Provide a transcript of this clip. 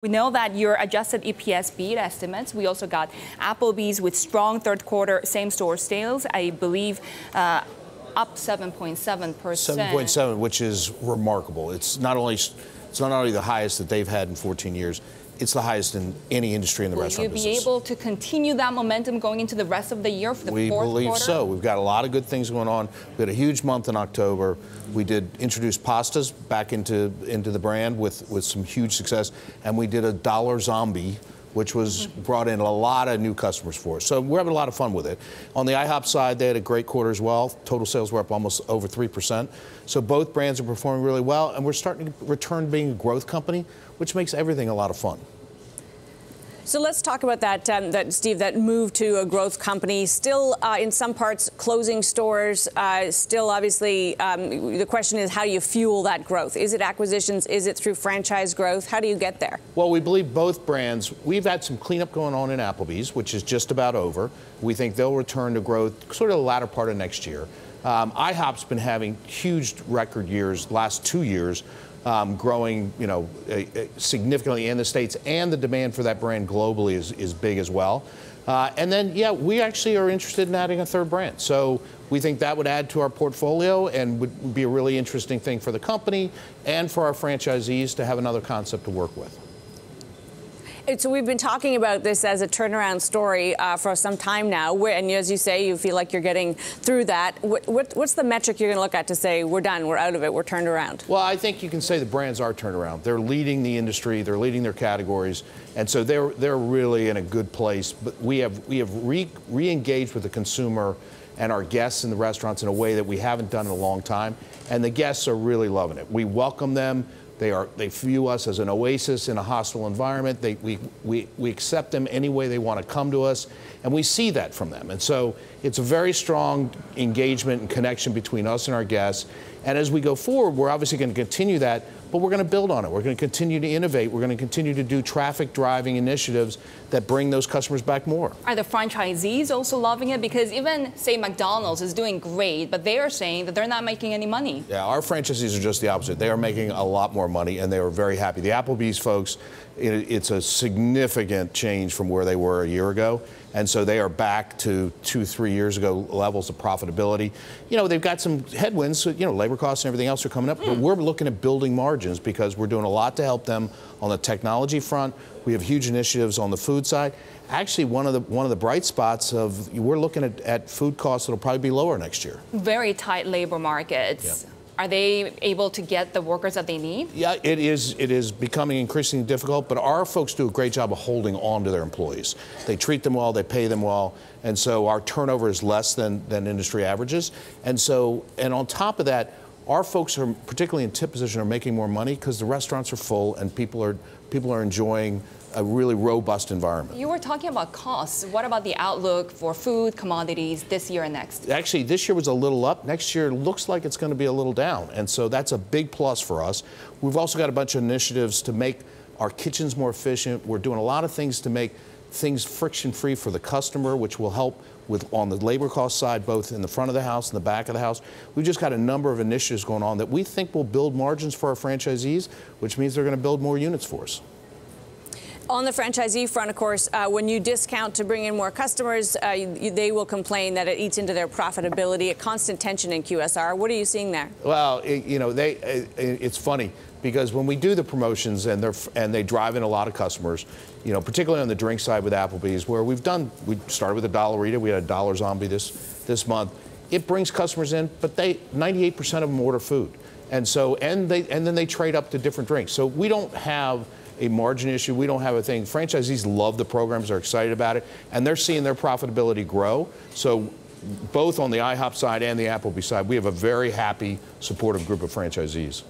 We know that your adjusted EPS beat estimates. We also got Applebee's with strong third quarter same-store sales, I believe up 7.7%. 7.7, which is remarkable. It's not only the highest that they've had in 14 years, it's the highest in any industry in the restaurant business. Will you be able to continue that momentum going into the rest of the year for the fourth quarter? We believe so. We've got a lot of good things going on. We had a huge month in October. We did introduce pastas back into the brand with some huge success, and we did a dollar zombie, which was brought in a lot of new customers for us. So we're having a lot of fun with it. On the IHOP side, they had a great quarter as well. Total sales were up almost over 3%. So both brands are performing really well, and we're starting to return to being a growth company, which makes everything a lot of fun. So let's talk about that, Steve, that move to a growth company. Still, in some parts, closing stores. Still, obviously, the question is, how do you fuel that growth? Is it acquisitions? Is it through franchise growth? How do you get there? Well, we believe both brands. We've had some cleanup going on in Applebee's, which is just about over. We think they'll return to growth sort of the latter part of next year. IHOP's been having huge record years, last 2 years. Growing, significantly in the States, and the demand for that brand globally is big as well. And then, yeah, we actually are interested in adding a third brand. So we think that would add to our portfolio and would be a really interesting thing for the company and for our franchisees to have another concept to work with. So we've been talking about this as a turnaround story for some time now, and as you say, you feel like you're getting through that. What's the metric you're going to look at to say we're done, we're out of it, we're turned around? Well, I think you can say the brands are turned around. They're leading the industry, they're leading their categories, and so they're really in a good place. But we have re-engaged with the consumer and our guests in the restaurants in a way that we haven't done in a long time, and the guests are really loving it. We welcome them. They view us as an oasis in a hostile environment. We accept them any way they want to come to us, and we see that from them. And so it's a very strong engagement and connection between us and our guests. And as we go forward, we're obviously going to continue that, but we're going to build on it. We're going to continue to innovate. We're going to continue to do traffic driving initiatives that bring those customers back more. Are the franchisees also loving it? Because even, say, McDonald's is doing great, but they are saying that they're not making any money. Yeah, our franchisees are just the opposite. They are making a lot more money, and they are very happy. The Applebee's folks, it's a significant change from where they were a year ago. And so they are back to 2-3 years ago levels of profitability. They've got some headwinds, labor costs and everything else are coming up, but we're looking at building margins because we're doing a lot to help them on the technology front. We have huge initiatives on the food side. Actually, one of the bright spots we're looking at food costs that'll probably be lower next year. Very tight labor markets. Yeah. Are they able to get the workers that they need? Yeah, it is becoming increasingly difficult, but our folks do a great job of holding on to their employees. They treat them well, they pay them well, and so our turnover is less than industry averages. And on top of that, our folks are, particularly in tip position, are making more money because the restaurants are full and people are enjoying a really robust environment. You were talking about costs. What about the outlook for food, commodities this year and next? Actually, this year was a little up. Next year looks like it's going to be a little down. And so that's a big plus for us. We've also got a bunch of initiatives to make our kitchens more efficient. We're doing a lot of things to make things friction-free for the customer, which will help on the labor cost side, both in the front of the house and the back of the house. We've just got a number of initiatives going on that we think will build margins for our franchisees, which means they're going to build more units for us. On the franchisee front, of course, when you discount to bring in more customers, they will complain that it eats into their profitability, a constant tension in QSR. What are you seeing there? Well, it's funny because when we do the promotions and they drive in a lot of customers, particularly on the drink side with Applebee's, where we started with a Dollarita, we had a dollar zombie this month. It brings customers in, but 98% of them order food, and then they trade up to different drinks. So we don't have a margin issue. We don't have a thing. Franchisees love the programs, they're excited about it, and they're seeing their profitability grow. So both on the IHOP side and the Applebee's side, we have a very happy, supportive group of franchisees.